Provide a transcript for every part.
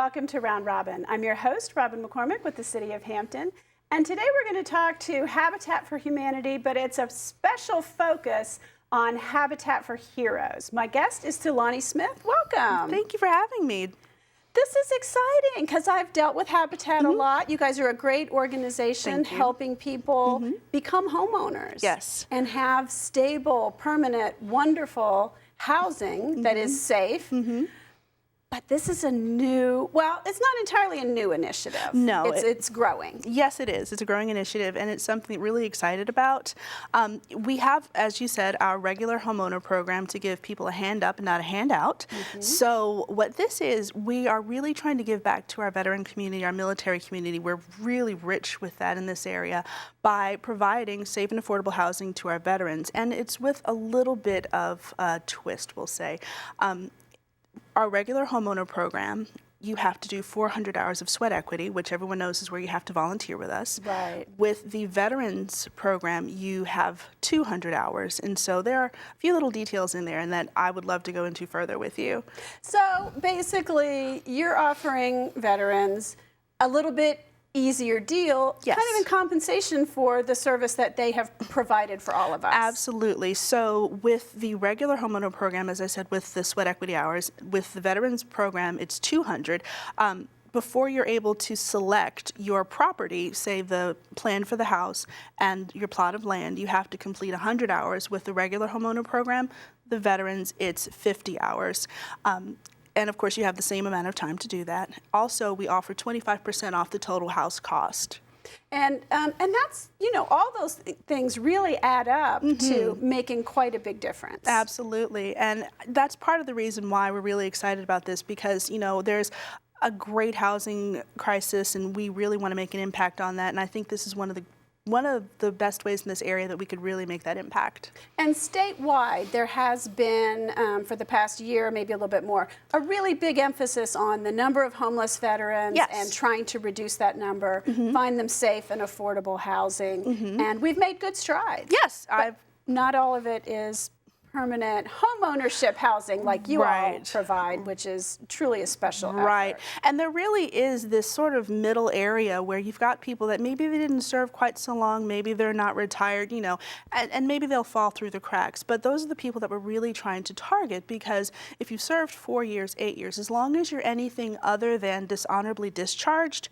welcome to Round Robin. I'm your host, Robin McCormick with the City of Hampton, and today we're going to talk to Habitat for Humanity, but it's a special focus on Habitat for Heroes. My guest is Tulani Smith. Welcome. Thank you for having me. This is exciting because I've dealt with Habitat a lot. You guys are a great organization helping people become homeowners. Yes. And have stable, permanent, wonderful housing that is safe. But this is a new, well, it's not entirely a new initiative. No. It's growing. Yes, it is. It's a growing initiative, and it's something really excited about. We have, as you said, our regular homeowner program to give people a hand up and not a handout. So what this is, we are really trying to give back to our veteran community, our military community. We're really rich with that in this area by providing safe and affordable housing to our veterans. And it's with a little bit of a twist, we'll say. Our regular homeowner program, you have to do 400 hours of sweat equity, which everyone knows is where you have to volunteer with us. Right. With the Veterans program, you have 200 hours. And so there are a few little details in there and that I would love to go into further with you. So basically, you're offering veterans a little bit easier deal, kind of in compensation for the service that they have provided for all of us. Absolutely. So with the regular homeowner program, as I said, with the sweat equity hours, with the Veterans program, it's 200. Before you're able to select your property, say the plan for the house and your plot of land, you have to complete 100 hours. With the regular homeowner program, the Veterans, it's 50 hours. And of course, you have the same amount of time to do that. Also, we offer 25% off the total house cost. And that's, you know, all those things really add up to making quite a big difference. Absolutely. And that's part of the reason why we're really excited about this, because, you know, there's a great housing crisis and we really want to make an impact on that. And I think this is one of the best ways in this area that we could really make that impact. And statewide, there has been, for the past year, maybe a little bit more, a really big emphasis on the number of homeless veterans and trying to reduce that number, find them safe and affordable housing. And we've made good strides. Yes. Not all of it is permanent home ownership housing like you all provide, which is truly a special effort. And there really is this sort of middle area where you've got people that maybe they didn't serve quite so long, maybe they're not retired, you know, and maybe they'll fall through the cracks. But those are the people that we're really trying to target, because if you've served 4 years, 8 years, as long as you're anything other than dishonorably discharged,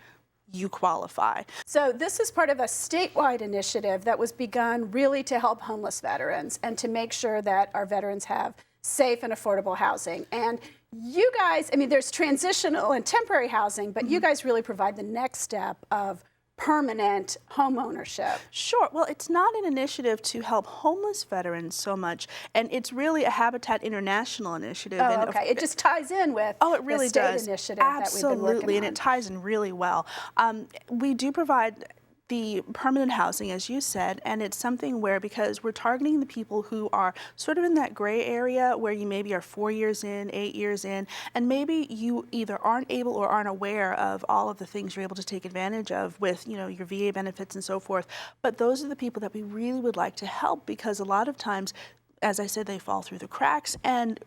you qualify. So this is part of a statewide initiative that was begun really to help homeless veterans and to make sure that our veterans have safe and affordable housing. And you guys, I mean, there's transitional and temporary housing, but you guys really provide the next step of permanent home ownership. Sure. Well, it's not an initiative to help homeless veterans so much, and it's really a Habitat International initiative. Oh, okay. It just ties in with it really the state does. initiative that we've been working on. Absolutely, and it ties in really well. We do provide the permanent housing, as you said, and it's something where, because we're targeting the people who are sort of in that gray area where you maybe are 4 years in, 8 years in, and maybe you either aren't able or aren't aware of all of the things you're able to take advantage of with, you know, your VA benefits and so forth. But those are the people that we really would like to help, because a lot of times, as I said, they fall through the cracks, and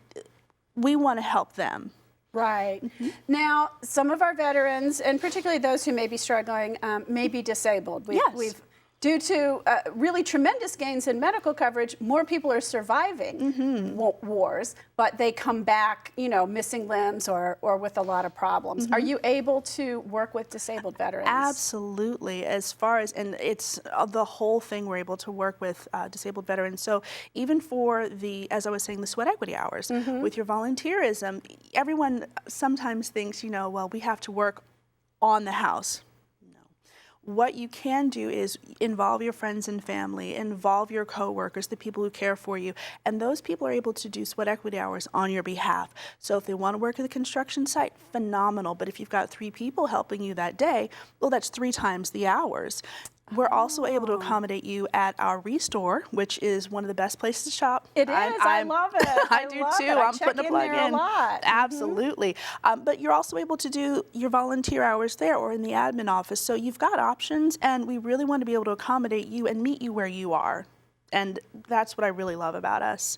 we want to help them. Right. Now, some of our veterans, and particularly those who may be struggling, may be disabled. We've due to really tremendous gains in medical coverage, more people are surviving wars, but they come back, you know, missing limbs or with a lot of problems. Are you able to work with disabled veterans? Absolutely. As far as, and it's the whole thing, we're able to work with disabled veterans. So even for the, as I was saying, the sweat equity hours, with your volunteerism, everyone sometimes thinks, you know, well, we have to work on the house. What you can do is involve your friends and family, involve your coworkers, the people who care for you, and those people are able to do sweat equity hours on your behalf. So if they want to work at the construction site, phenomenal. But if you've got 3 people helping you that day, well, that's 3 times the hours. We're also able to accommodate you at our Restore, which is one of the best places to shop. It is. I love it. I do too. I'm putting a plug in. A lot. Absolutely. But you're also able to do your volunteer hours there or in the admin office. So you've got options, and we really want to be able to accommodate you and meet you where you are. And that's what I really love about us.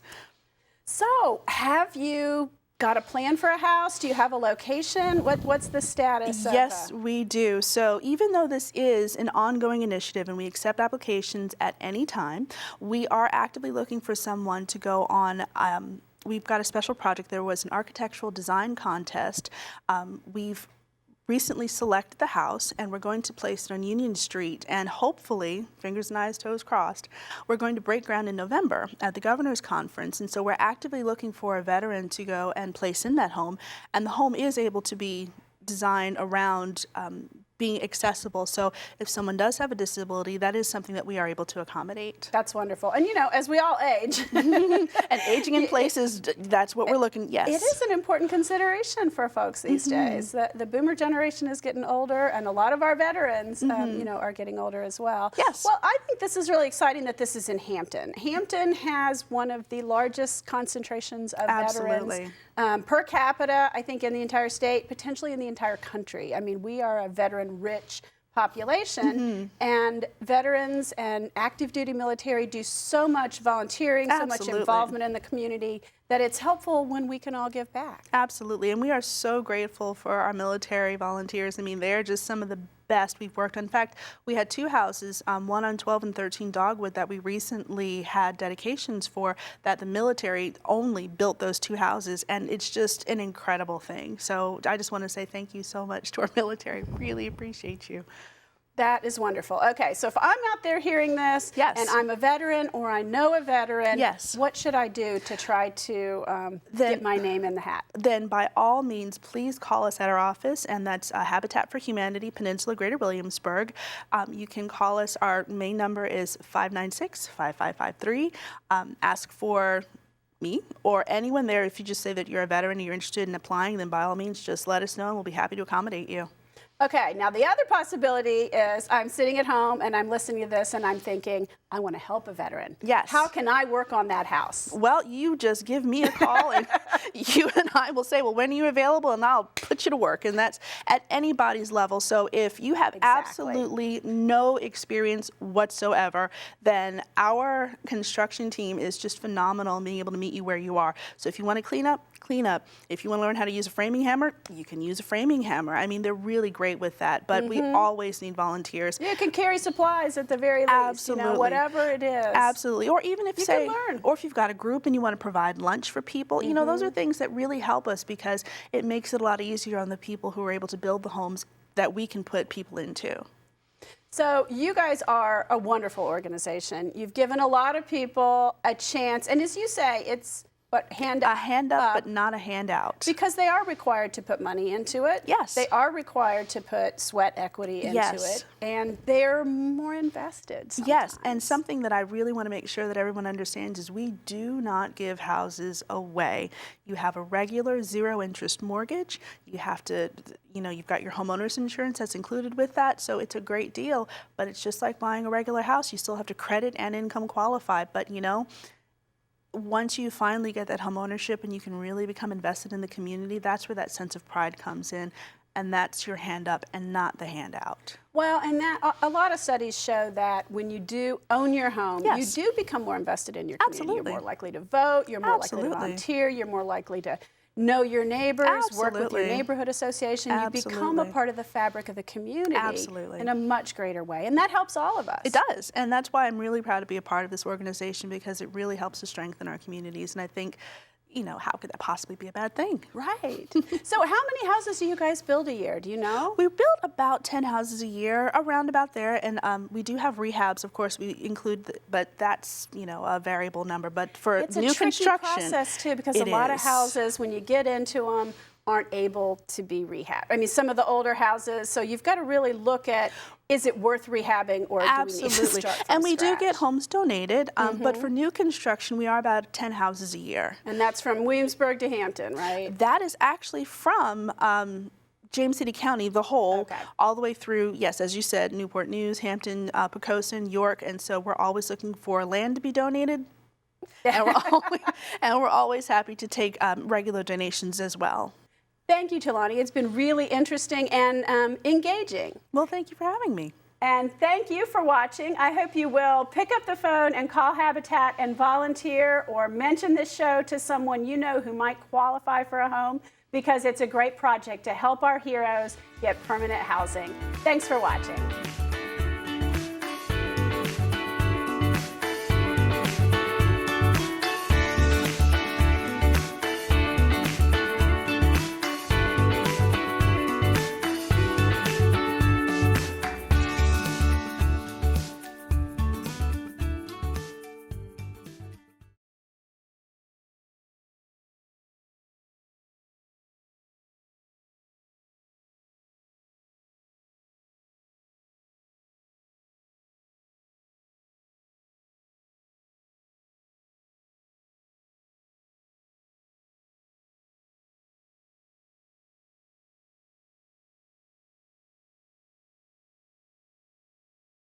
So have you got a plan for a house? Do you have a location? What's the status? Yes, we do. So even though this is an ongoing initiative and we accept applications at any time, we are actively looking for someone to go on. We've got a special project. There was an architectural design contest. We've recently selected the house, and we're going to place it on Union Street, and hopefully, fingers and eyes, toes crossed, we're going to break ground in November at the Governor's Conference. And so we're actively looking for a veteran to go and place in that home, and the home is able to be designed around being accessible. So if someone does have a disability, that is something that we are able to accommodate. That's wonderful. And you know, as we all age. And aging in place that's what we're looking, yes. It is an important consideration for folks these days. The boomer generation is getting older, and a lot of our veterans, you know, are getting older as well. Yes. Well, I think this is really exciting that this is in Hampton. Hampton has one of the largest concentrations of veterans per capita, I think, in the entire state, potentially in the entire country. I mean, we are a veteran-rich population, and veterans and active duty military do so much volunteering, so much involvement in the community, that it's helpful when we can all give back. Absolutely, and we are so grateful for our military volunteers. I mean, they're just some of the best we've worked on. In fact, we had two houses, one on 12 and 13 Dogwood, that we recently had dedications for, that the military only built those two houses, and it's just an incredible thing. So I just want to say thank you so much to our military. Really appreciate you. That is wonderful. Okay, so if I'm out there hearing this, and I'm a veteran or I know a veteran, what should I do to try to get my name in the hat? Then by all means, please call us at our office, and that's Habitat for Humanity, Peninsula Greater Williamsburg. You can call us. Our main number is 596-5553. Ask for me or anyone there. If you just say that you're a veteran and you're interested in applying, then by all means, just let us know and we'll be happy to accommodate you. Okay, now the other possibility is I'm sitting at home and I'm listening to this and I'm thinking, I want to help a veteran. Yes. How can I work on that house? Well, you just give me a call and you and I will say, well, when are you available? And I'll put you to work. And that's at anybody's level. So if you have absolutely no experience whatsoever, then our construction team is just phenomenal in being able to meet you where you are. So if you want to clean up, clean up. If you want to learn how to use a framing hammer, you can use a framing hammer. I mean, they're really great with that, but we always need volunteers. You can carry supplies at the very least. Absolutely. You know, whatever it is. Absolutely. Or even if, you can learn. Or if you've got a group and you want to provide lunch for people, you know, those are things that really help us, because it makes it a lot easier on the people who are able to build the homes that we can put people into. So you guys are a wonderful organization. You've given a lot of people a chance, and as you say, it's a hand up, but not a handout. Because they are required to put money into it. Yes. They are required to put sweat equity into it. And they're more invested sometimes. Yes, and something that I really want to make sure that everyone understands is we do not give houses away. You have a regular zero interest mortgage. You have to, you know, you've got your homeowner's insurance that's included with that. So it's a great deal, but it's just like buying a regular house. You still have to credit and income qualify. But, you know, once you finally get that home ownership and you can really become invested in the community, that's where that sense of pride comes in, and that's your hand up and not the handout. Well, and that a lot of studies show that when you do own your home, you do become more invested in your community. You're more likely to vote, you're more likely to volunteer, you're more likely to know your neighbors, work with your neighborhood association. You become a part of the fabric of the community in a much greater way. And that helps all of us. It does. And that's why I'm really proud to be a part of this organization, because it really helps to strengthen our communities. And I think, you know, how could that possibly be a bad thing? Right. So how many houses do you guys build a year? Do you know? We build about 10 houses a year, around about there. And we do have rehabs, of course, we include, but that's, you know, a variable number. But for new construction, it's a tricky process, too, because a lot of houses, when you get into them, aren't able to be rehabbed. I mean, some of the older houses, so you've got to really look at, is it worth rehabbing, or do we need to start from And we scratch? do get homes donated, but for new construction, we are about 10 houses a year. And that's from Williamsburg to Hampton, right? That is actually from James City County, the whole, all the way through, yes, as you said, Newport News, Hampton, Poquoson, York, and so we're always looking for land to be donated. And we're always happy to take regular donations as well. Thank you, Talani. It's been really interesting and engaging. Well, thank you for having me. And thank you for watching. I hope you will pick up the phone and call Habitat and volunteer, or mention this show to someone you know who might qualify for a home, because it's a great project to help our heroes get permanent housing. Thanks for watching.